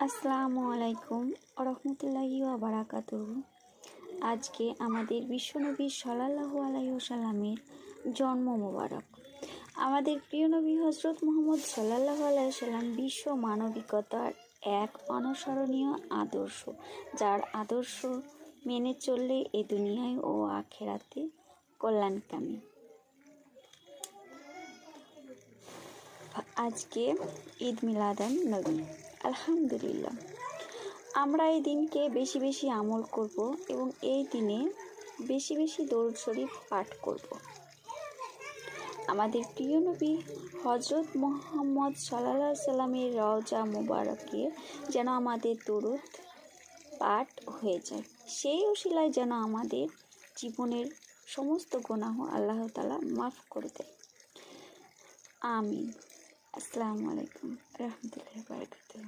আসসালামু আলাইকুম রহমতুল্লাহি ওয়া বারাকাতুহু। আজকে আমাদের বিশ্বনবী সাল্লাল্লাহু আলাইহি ওয়াসাল্লামের জন্ম মোবারক। আমাদের প্রিয় নবী হজরত মুহাম্মদ সাল্লাল্লাহু আলাইহি ওয়াসাল্লাম বিশ্ব মানবিকতার এক অনুসরণীয় আদর্শ, যার আদর্শ মেনে চললে এ দুনিয়ায় ও আখিরাতে কল্যাণকামী। আজকে ঈদ মিলাদুন নবী। আলহামদুলিল্লাহ, আমরা এই দিনকে বেশি বেশি আমল করব এবং এই দিনে বেশি বেশি দরুদ শরীফ পাঠ করব। আমাদের প্রিয় নবী হজরত মুহাম্মদ সাল্লাল্লাহু আলাইহি সাল্লামের রওজা মুবারকে যেন আমাদের দরুদ পাঠ হয়ে যায়, সেই উসিলায় যেন আমাদের জীবনের সমস্ত গুনাহ আল্লাহ তাআলা মাফ করে দেয়। আমিন। আসসালামু আলাইকুম রহমতুল্লাহি ওয়া বারাকাতুহু।